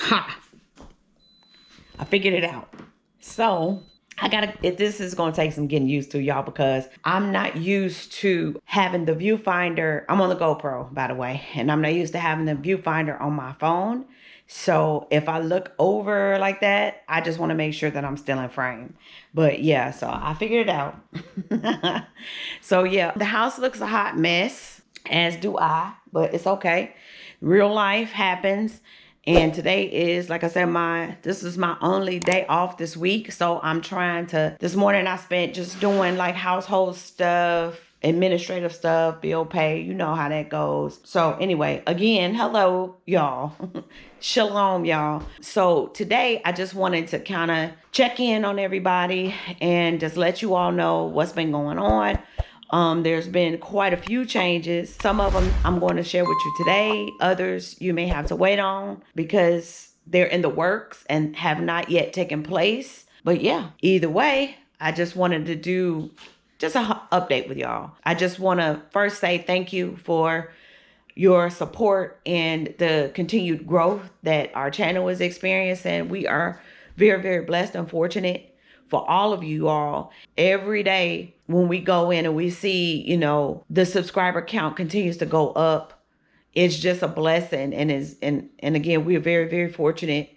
Ha! I figured it out. So this is going to take some getting used to, y'all, because I'm not used to having the viewfinder. I'm on the GoPro, by the way, and I'm not used to having the viewfinder on my phone. So if I look over like that, I just want to make sure that I'm still in frame. But yeah, so I figured it out. So yeah, the house looks a hot mess, as do I, but it's okay. Real life happens. And today is, like I said, this is my only day off this week. So I'm this morning I spent just doing like household stuff, administrative stuff, bill pay. You know how that goes. So anyway, again, hello, y'all. Shalom, y'all. So today I just wanted to kind of check in on everybody and just let you all know what's been going on. There's been quite a few changes. Some of them I'm going to share with you today. Others you may have to wait on because they're in the works and have not yet taken place. But yeah, either way, I just wanted to do just an update with y'all. I just want to first say thank you for your support and the continued growth that our channel is experiencing. We are very, very blessed and fortunate for all of you all. Every day when we go in and we see, the subscriber count continues to go up, it's just a blessing. And again, we're very, very fortunate.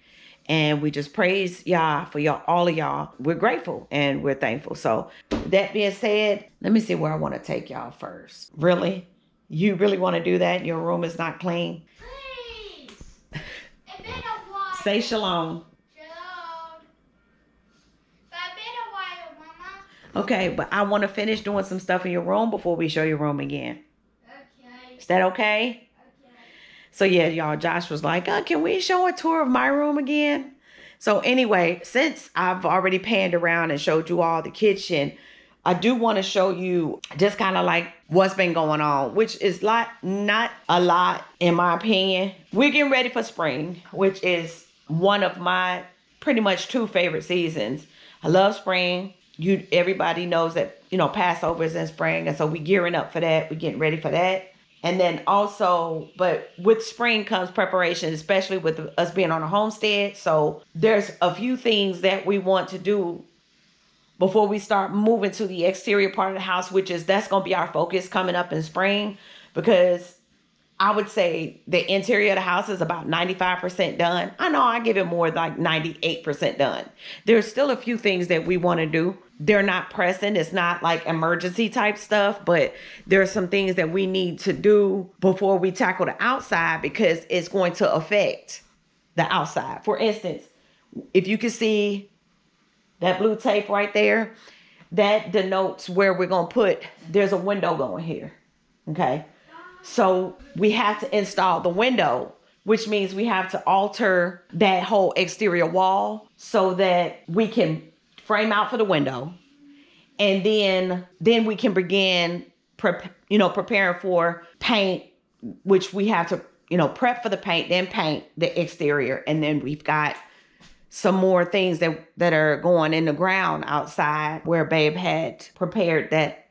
And we just praise y'all for all of y'all. We're grateful and we're thankful. So that being said, let me see where I want to take y'all first. Really? You really want to do that? Your room is not clean? Please. It's been a while. Say shalom. Shalom. It's been a while, Mama. Okay, but I want to finish doing some stuff in your room before we show your room again. Okay. Is that okay? Okay. So yeah, y'all, Josh was like, can we show a tour of my room again? So anyway, since I've already panned around and showed you all the kitchen, I do want to show you just kind of like what's been going on, which is not a lot in my opinion. We're getting ready for spring, which is one of my pretty much two favorite seasons. I love spring. Everybody knows that, Passover is in spring. And so we're gearing up for that. We're getting ready for that. And then also, but with spring comes preparation, especially with us being on a homestead. So there's a few things that we want to do before we start moving to the exterior part of the house, that's going to be our focus coming up in spring, because I would say the interior of the house is about 95% done. I know I give it more like 98% done. There's still a few things that we want to do. They're not pressing. It's not like emergency type stuff, but there are some things that we need to do before we tackle the outside, because it's going to affect the outside. For instance, if you can see that blue tape right there, that denotes where we're going to there's a window going here. Okay. So we have to install the window, which means we have to alter that whole exterior wall so that we can frame out for the window. And then we can begin preparing for paint, which we have to, prep for the paint, then paint the exterior. And then we've got some more things that are going in the ground outside where Babe had prepared that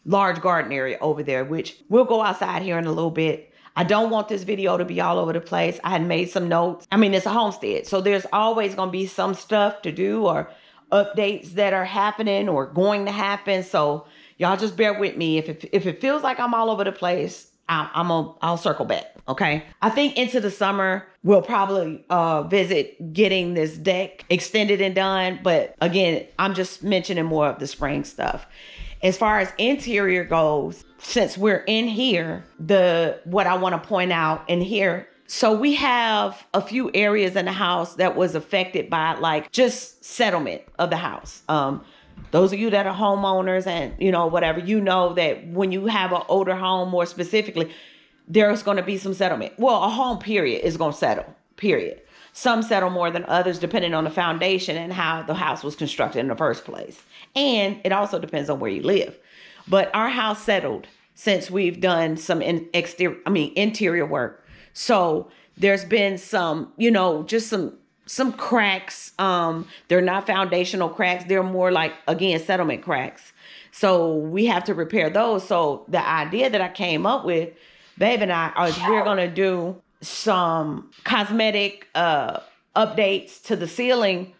large garden area over there, which we'll go outside here in a little bit. I don't want this video to be all over the place. I had made some notes. I mean, it's a homestead, so there's always going to be some stuff to do or updates that are happening or going to happen. So y'all just bear with me. If it feels like I'm all over the place, I'll circle back. Okay. I think into the summer, we'll probably visit getting this deck extended and done. But again, I'm just mentioning more of the spring stuff. As far as interior goes, since we're in here, what I want to point out in here. So we have a few areas in the house that was affected by like just settlement of the house. Those of you that are homeowners and, whatever, that when you have an older home, more specifically, there's going to be some settlement. Well, a home period is going to settle, period. Some settle more than others, depending on the foundation and how the house was constructed in the first place. And it also depends on where you live. But our house settled since we've done some interior work. So there's been some, just some cracks. They're not foundational cracks. They're more like, again, settlement cracks. So we have to repair those. So the idea that I came up with, Babe and I, is we're going to do some cosmetic updates to the ceiling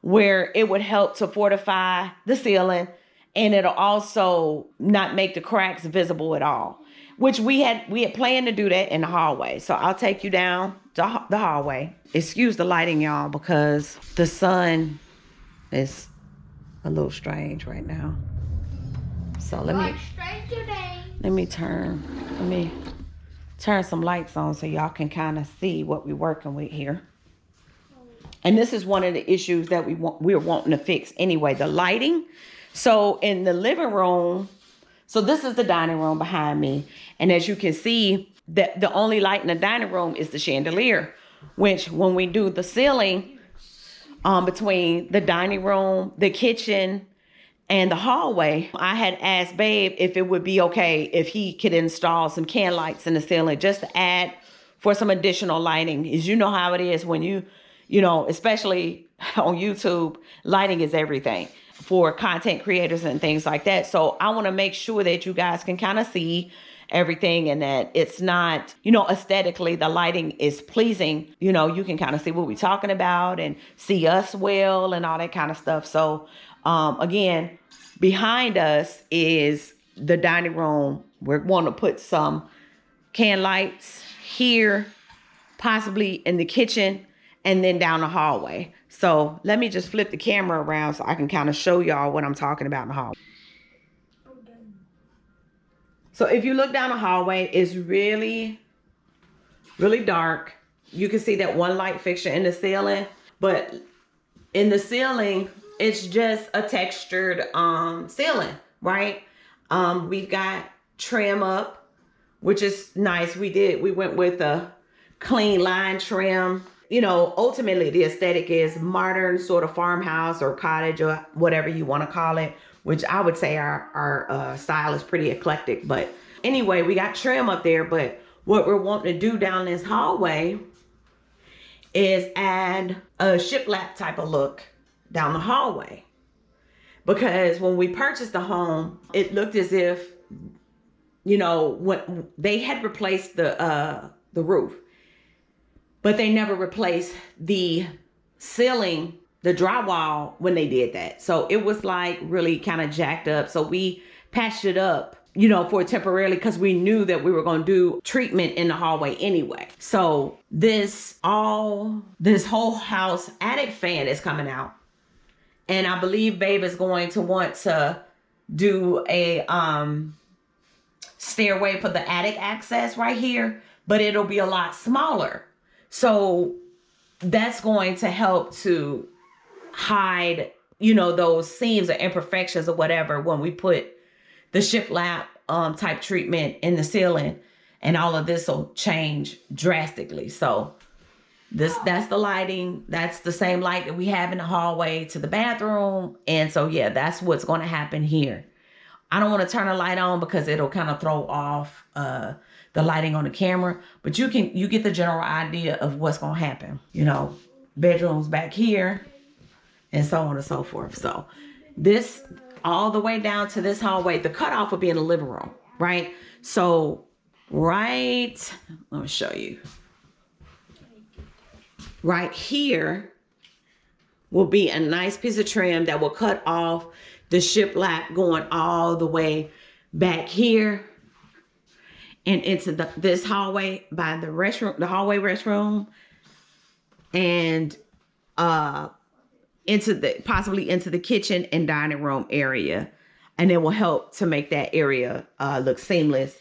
where it would help to fortify the ceiling, and it'll also not make the cracks visible at all, which we had planned to do that in the hallway. So I'll take you down the hallway. Excuse the lighting, y'all, because the sun is a little strange right now. So let me turn some lights on so y'all can kind of see what we're working with here. And this is one of the issues that we're wanting to fix anyway, the lighting. So in the living room, so this is the dining room behind me. And as you can see, the only light in the dining room is the chandelier, which when we do the ceiling between the dining room, the kitchen, and the hallway, I had asked Babe if it would be okay if he could install some can lights in the ceiling just to add for some additional lighting. As you know how it is when you know, especially on YouTube, lighting is everything for content creators and things like that. So I want to make sure that you guys can kind of see everything and that it's not, you know, aesthetically the lighting is pleasing. You know, you can kind of see what we're talking about and see us well and all that kind of stuff. So again, behind us is the dining room. We're going to put some can lights here, possibly in the kitchen, and then down the hallway. So let me just flip the camera around so I can kind of show y'all what I'm talking about in the hallway. So if you look down the hallway, it's really, really dark. You can see that one light fixture in the ceiling, but in the ceiling, it's just a textured ceiling, right? We've got trim up, which is nice. We went with a clean line trim. You know, ultimately the aesthetic is modern sort of farmhouse or cottage or whatever you want to call it, which I would say our style is pretty eclectic. But anyway, we got trim up there. But what we're wanting to do down this hallway is add a shiplap type of look down the hallway. Because when we purchased the home, it looked as if, you know, when they had replaced the roof, but they never replaced the ceiling, the drywall when they did that. So it was like really kind of jacked up. So we patched it up, you know, for temporarily because we knew that we were going to do treatment in the hallway anyway. So this whole house attic fan is coming out. And I believe Babe is going to want to do a stairway for the attic access right here, but it'll be a lot smaller. So that's going to help to hide, you know, those seams or imperfections or whatever when we put the shiplap type treatment in the ceiling, and all of this will change drastically. So that's the lighting. That's the same light that we have in the hallway to the bathroom. And so, yeah, that's what's going to happen here. I don't want to turn the light on because it'll kind of throw off the lighting on the camera, but you get the general idea of what's going to happen. You know, bedrooms back here and so on and so forth. So this all the way down to this hallway, the cutoff will be in the living room, right? So let me show you. Right here will be a nice piece of trim that will cut off the shiplap going all the way back here and into this hallway by the restroom, the hallway restroom, and possibly into the kitchen and dining room area. And it will help to make that area look seamless.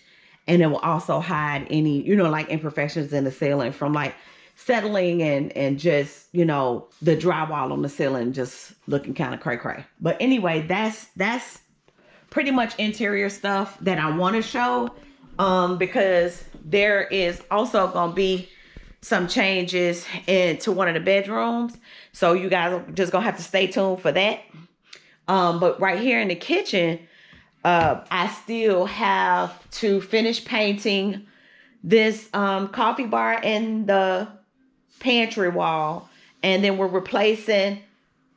And it will also hide any, you know, like imperfections in the ceiling from like settling and just, you know, the drywall on the ceiling just looking kind of cray-cray. But anyway, that's pretty much interior stuff that I want to show, because there is also going to be some changes into one of the bedrooms. So you guys are just going to have to stay tuned for that. But right here in the kitchen, I still have to finish painting this coffee bar and the pantry wall, and then we're replacing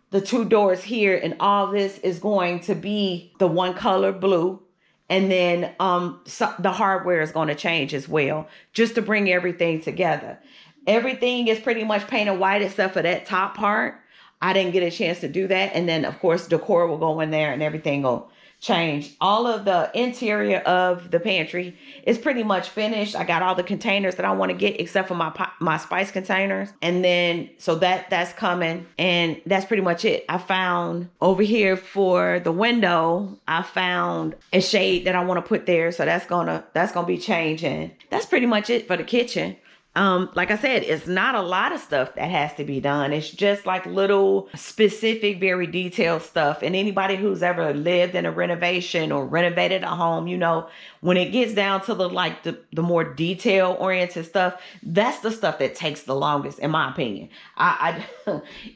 the two doors here, and all this is going to be the one color blue, and then the hardware is going to change as well, just to bring everything together. Everything is pretty much painted white except for that top part. I didn't get a chance to do that. And then, of course, decor will go in there and everything will change. All of the interior of the pantry is pretty much finished. I got all the containers that I want to get except for my spice containers. And then, so that's coming. And that's pretty much it. I found over here for the window, I found a shade that I want to put there. So that's gonna be changing. That's pretty much it for the kitchen. Like I said, it's not a lot of stuff that has to be done. It's just like little specific, very detailed stuff. And anybody who's ever lived in a renovation or renovated a home, you know, when it gets down to the more detail oriented stuff, that's the stuff that takes the longest, in my opinion.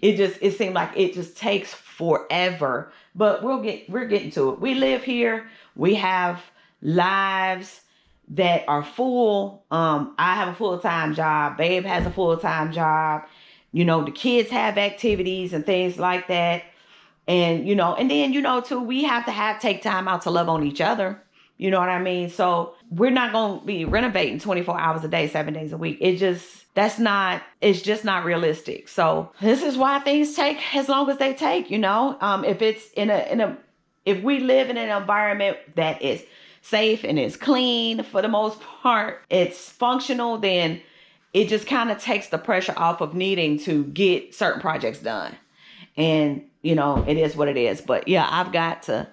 It seemed like it just takes forever, but we're getting to it. We live here. We have lives that are full. I have a full-time job. Babe has a full-time job. You know, the kids have activities and things like that. And, you know, and then, you know, too, we have to take time out to love on each other. You know what I mean? So we're not going to be renovating 24 hours a day, 7 days a week. It's just not realistic. So this is why things take as long as they take, you know. If it's if we live in an environment that is safe and it's clean for the most part, it's functional, then it just kind of takes the pressure off of needing to get certain projects done. And, you know, it is what it is. But yeah, I've got to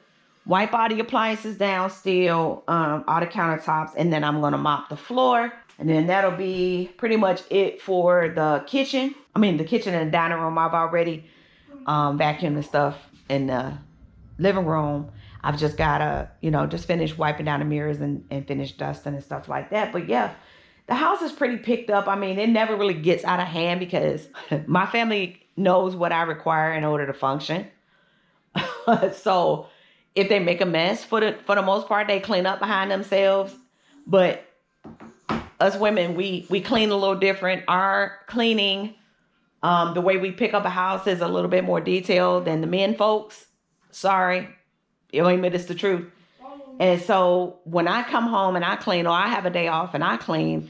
wipe all the appliances down still, all the countertops, and then I'm going to mop the floor. And then that'll be pretty much it for the kitchen. I mean, the kitchen and the dining room. I've already vacuumed the stuff in the living room. I've just got to, you know, just finish wiping down the mirrors and finish dusting and stuff like that. But yeah, the house is pretty picked up. I mean, it never really gets out of hand because my family knows what I require in order to function. So if they make a mess, for the most part, they clean up behind themselves. But us women, we clean a little different. Our cleaning, the way we pick up a house is a little bit more detailed than the men folks. Sorry. I mean, it's the truth. And so when I come home and I clean, or I have a day off and I clean,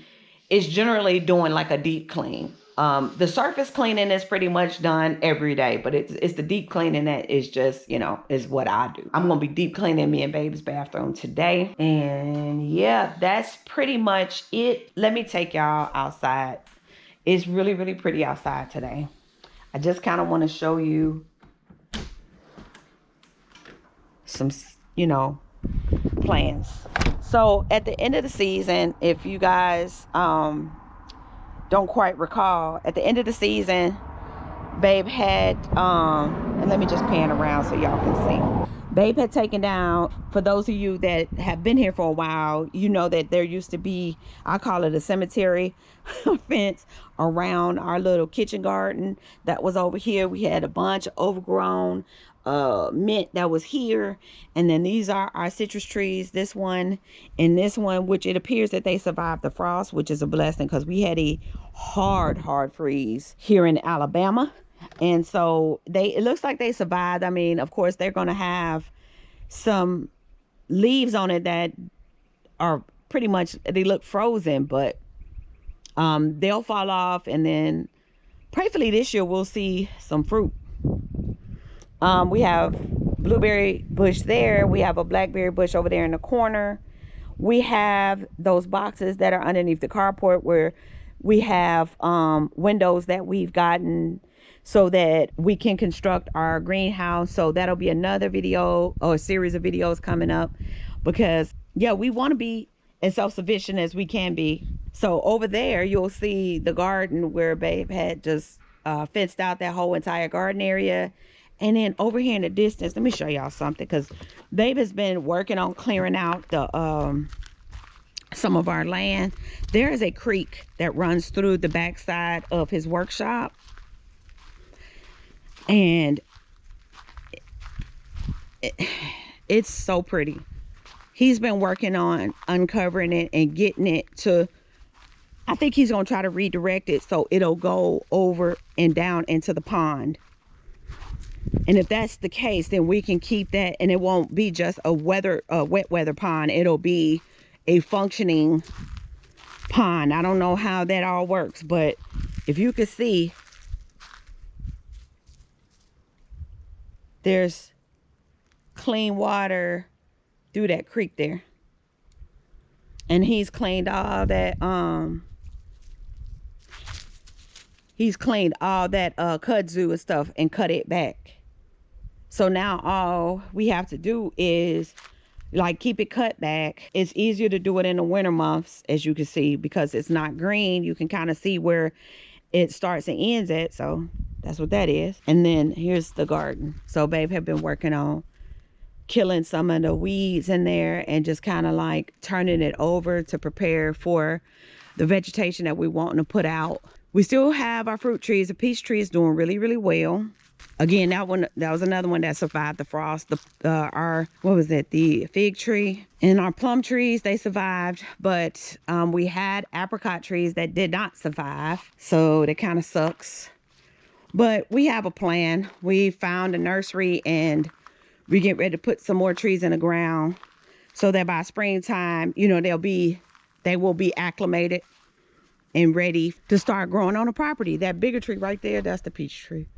it's generally doing like a deep clean. The surface cleaning is pretty much done every day, but it's the deep cleaning that is just, you know, is what I do. I'm going to be deep cleaning me and baby's bathroom today. And yeah, that's pretty much it. Let me take y'all outside. It's really, really pretty outside today. I just kind of want to show you some, you know, plans. So at the end of the season, if you guys don't quite recall, at the end of the season, Babe had and let me just pan around so y'all can see. Babe had taken down, for those of you that have been here for a while, you know that there used to be, I call it a cemetery fence around our little kitchen garden that was over here. We had a bunch of overgrown mint that was here, and then these are our citrus trees, this one and this one, which it appears that they survived the frost, which is a blessing because we had a hard freeze here in Alabama. And so it looks like they survived. I mean, of course, they're going to have some leaves on it that are pretty much, they look frozen, but they'll fall off. And then prayerfully this year we'll see some fruit. We have blueberry bush there. We have a blackberry bush over there in the corner. We have those boxes that are underneath the carport where we have windows that we've gotten so that we can construct our greenhouse. So that'll be another video or a series of videos coming up because, yeah, we want to be as self-sufficient as we can be. So over there, you'll see the garden where Babe had just fenced out that whole entire garden area. And then over here in the distance, let me show y'all something, because Babe has been working on clearing out the some of our land. There is a creek that runs through the backside of his workshop. And it's so pretty. He's been working on uncovering it and getting it to, I think he's going to try to redirect it so it'll go over and down into the pond. And if that's the case, then we can keep that, and it won't be just a wet weather pond. It'll be a functioning pond. I don't know how that all works, but if you could see, there's clean water through that creek there. And he's cleaned all that kudzu and stuff and cut it back. So now all we have to do is like keep it cut back. It's easier to do it in the winter months, as you can see, because it's not green. You can kind of see where it starts and ends at. So that's what that is. And then here's the garden. So babe have been working on killing some of the weeds in there and just kind of like turning it over to prepare for the vegetation that we want to put out. We still have our fruit trees. The peach tree is doing really, really well. Again, that was another one that survived the frost. The fig tree and our plum trees, they survived, but we had apricot trees that did not survive, so that kind of sucks. But we have a plan. We found a nursery and we get ready to put some more trees in the ground so that by springtime, you know, they will be acclimated and ready to start growing on the property. That bigger tree right there, that's the peach tree.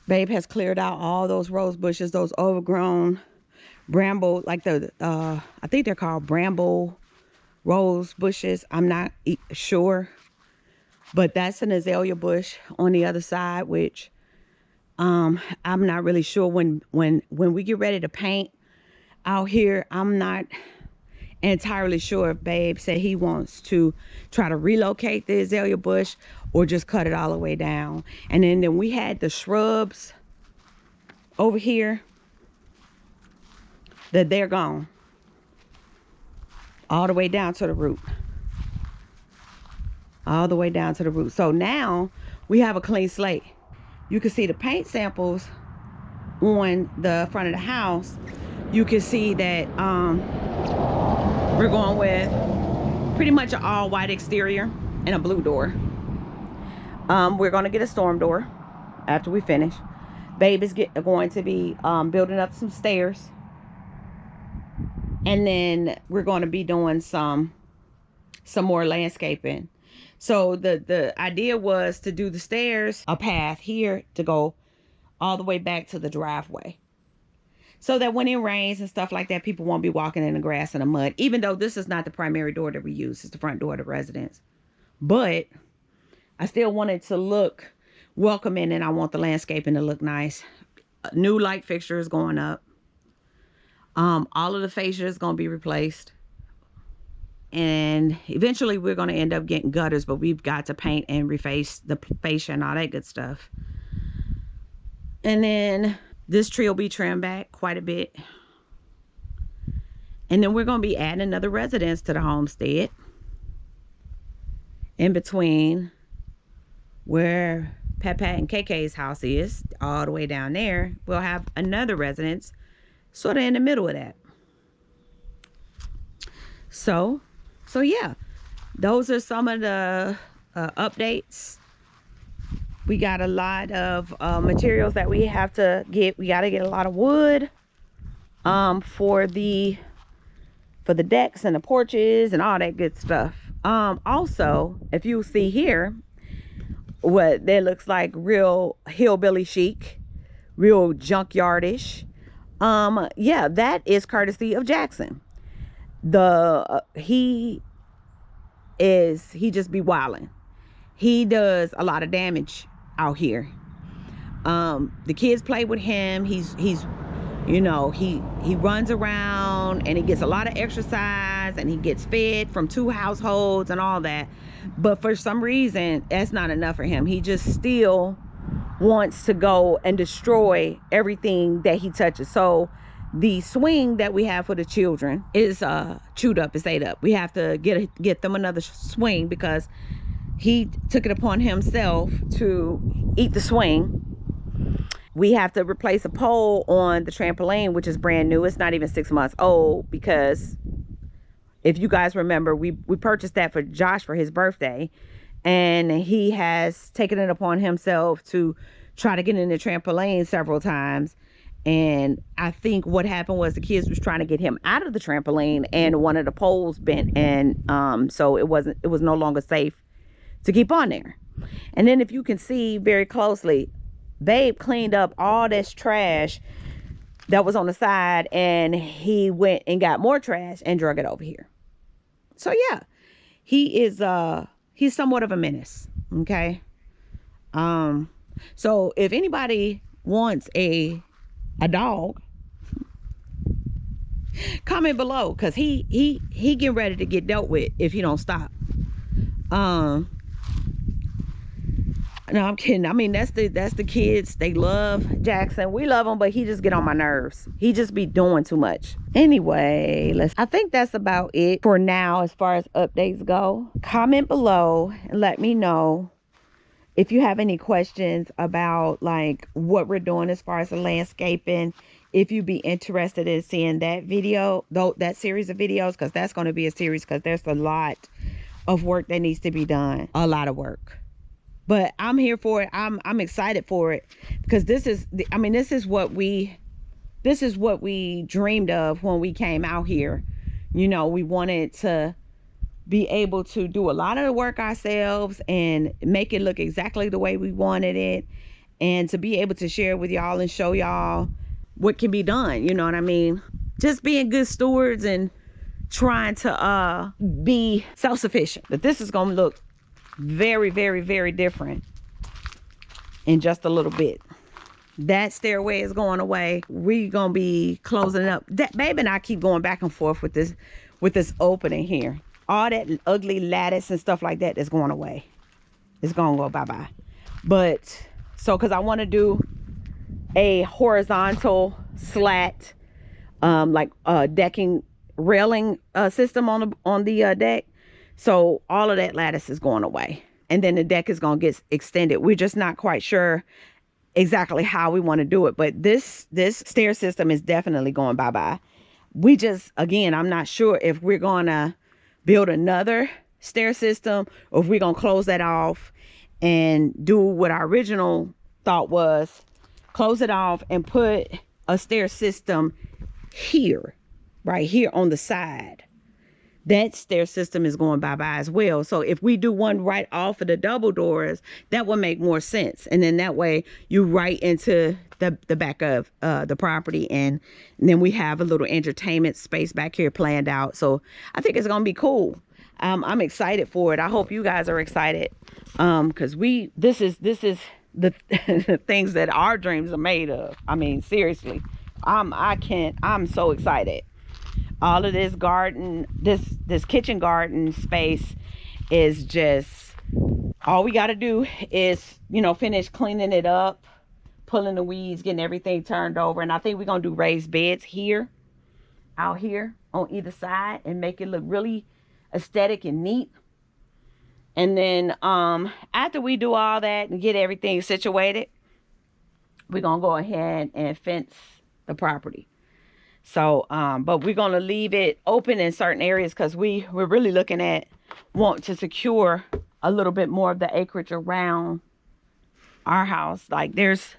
Babe has cleared out all those rose bushes, those overgrown bramble, like I think they're called bramble rose bushes. I'm not sure, but that's an azalea bush on the other side, which I'm not really sure when we get ready to paint out here. I'm not entirely sure if babe said he wants to try to relocate the azalea bush or just cut it all the way down. And then we had the shrubs over here that they're gone all the way down to the root. All the way down to the root. So now we have a clean slate. You can see the paint samples on the front of the house. You can see that we're going with pretty much an all white exterior and a blue door. We're going to get a storm door after we finish. Babe is going to be building up some stairs. And then we're going to be doing some more landscaping. So the idea was to do the stairs, a path here to go all the way back to the driveway. So that when it rains and stuff like that, people won't be walking in the grass and the mud. Even though this is not the primary door that we use. It's the front door of the residence. But I still wanted to look welcoming, and I want the landscaping to look nice. New light fixtures going up. All of the fascia is going to be replaced. And eventually we're going to end up getting gutters, but we've got to paint and reface the fascia and all that good stuff. And then this tree will be trimmed back quite a bit. And then we're going to be adding another residence to the homestead. In between where Pat and KK's house is, all the way down there, we'll have another residence sort of in the middle of that. So yeah, those are some of the updates. We got a lot of materials that we have to get. We got to get a lot of wood for the decks and the porches and all that good stuff. Also, if you see here, what that looks like real hillbilly chic, real junkyardish. Yeah, that is courtesy of Jackson. He just be wilding. He does a lot of damage out here. The kids play with him. He's you know, he runs around and he gets a lot of exercise and he gets fed from 2 households and all that. But for some reason, that's not enough for him. He just still wants to go and destroy everything that he touches. So the swing that we have for the children is chewed up, it's ate up. We have to get them another swing because he took it upon himself to eat the swing. We have to replace a pole on the trampoline, which is brand new. It's not even 6 months old, because if you guys remember, we purchased that for Josh for his birthday, and he has taken it upon himself to try to get in the trampoline several times, And I think what happened was the kids was trying to get him out of the trampoline, and one of the poles bent, and so it was no longer safe to keep on there. And then if you can see very closely, Babe cleaned up all this trash that was on the side, and he went and got more trash and drug it over here. So yeah, he's somewhat of a menace. Okay. So if anybody wants a dog, comment below, because he getting ready to get dealt with if he don't stop. No, I'm kidding. I mean, that's the kids. They love Jackson. We love him, but he just get on my nerves. He just be doing too much. Anyway, I think that's about it for now as far as updates go. Comment below and let me know if you have any questions about like what we're doing as far as the landscaping. If you'd be interested in seeing that video, though, that series of videos, because that's going to be a series, because there's a lot of work that needs to be done. A lot of work. But I'm here for it. I'm excited for it, because this is what we dreamed of when we came out here. You know, we wanted to be able to do a lot of the work ourselves and make it look exactly the way we wanted it, and to be able to share with y'all and show y'all what can be done. You know what I mean? Just being good stewards and trying to be self-sufficient. But this is gonna look very, very, very different in just a little bit. That stairway is going away. We gonna be closing up. That Babe and I keep going back and forth with this opening here. All that ugly lattice and stuff like that is going away. It's gonna go bye-bye. But so, because I want to do a horizontal slat like decking railing system on the deck. So all of that lattice is going away, and then the deck is going to get extended. We're just not quite sure exactly how we want to do it, but this stair system is definitely going bye-bye. We just, again, I'm not sure if we're going to build another stair system, or if we're going to close that off and do what our original thought was, close it off and put a stair system here, right here on the side. That stair system is going bye-bye as well. So if we do one right off of the double doors, that would make more sense. And then that way you right into the back of the property. And then we have a little entertainment space back here planned out. So I think it's going to be cool. I'm excited for it. I hope you guys are excited. Because this is the things that our dreams are made of. I mean, seriously, I'm so excited. All of this garden, this kitchen garden space is just, all we got to do is, you know, finish cleaning it up, pulling the weeds, getting everything turned over. And I think we're going to do raised beds here, out here on either side, and make it look really aesthetic and neat. And then after we do all that and get everything situated, we're going to go ahead and fence the property. So, but we're going to leave it open in certain areas, because we're really looking at want to secure a little bit more of the acreage around our house. Like there's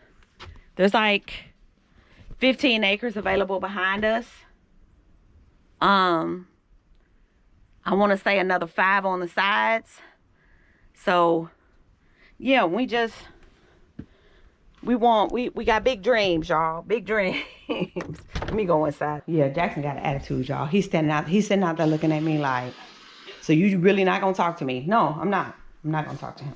like 15 acres available behind us. I want to say another 5 on the sides. So yeah, we got big dreams, y'all. Big dreams. Let me go inside. Yeah, Jackson got an attitude, y'all. He's sitting out there looking at me like, so you really not gonna talk to me? No, I'm not. I'm not gonna talk to him.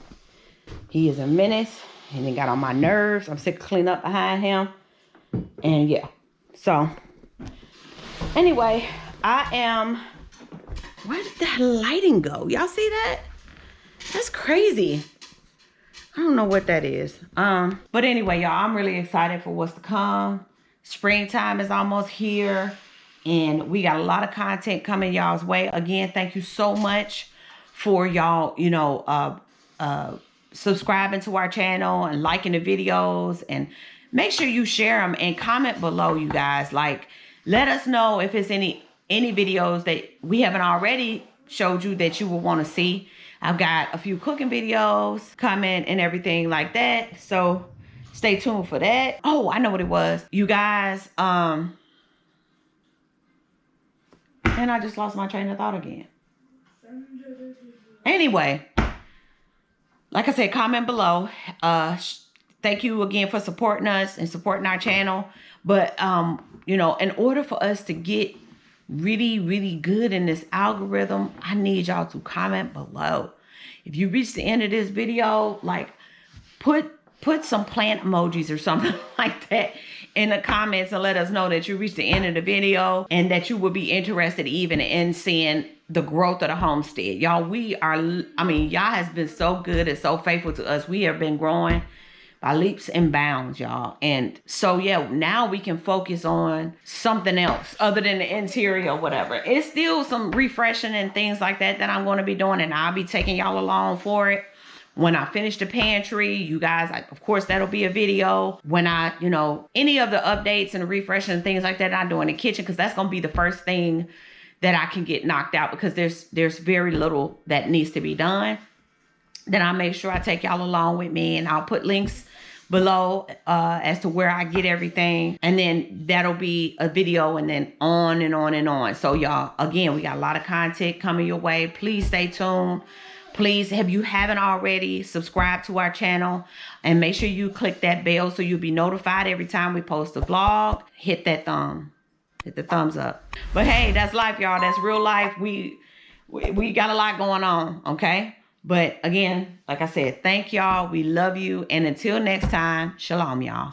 He is a menace, and he got on my nerves. I'm sick of cleaning up behind him. And yeah. So anyway, where did that lighting go? Y'all see that? That's crazy. I don't know what that is. But anyway, y'all, I'm really excited for what's to come. Springtime is almost here, and we got a lot of content coming y'all's way. Again, thank you so much for y'all, you know, subscribing to our channel and liking the videos, and make sure you share them and comment below, you guys. Like, let us know if it's any videos that we haven't already showed you that you will want to see. I've got a few cooking videos coming and everything like that. So stay tuned for that. Oh, I know what it was. You guys, and I just lost my train of thought again. Anyway, like I said, comment below. Thank you again for supporting us and supporting our channel. But, you know, in order for us to get really, really good in this algorithm, I need y'all to comment below. If you reach the end of this video, like put some plant emojis or something like that in the comments and let us know that you reached the end of the video and that you would be interested even in seeing the growth of the homestead. Y'all, y'all has been so good and so faithful to us. We have been growing by leaps and bounds, y'all. And so, yeah, now we can focus on something else other than the interior or whatever. It's still some refreshing and things like that I'm going to be doing, and I'll be taking y'all along for it. When I finish the pantry, you guys, of course, that'll be a video. When I, you know, any of the updates and the refreshing and things like that I do in the kitchen, because that's going to be the first thing that I can get knocked out, because there's very little that needs to be done. Then I'll make sure I take y'all along with me, and I'll put links below as to where I get everything. And then that'll be a video, and then on and on and on. So y'all, again, we got a lot of content coming your way. Please stay tuned. Please, if you haven't already, subscribe to our channel and make sure you click that bell so you'll be notified every time we post a vlog. Hit the thumbs up. But hey, that's life, y'all. That's real life. We got a lot going on, okay? But again, like I said, thank y'all. We love you. And until next time, shalom, y'all.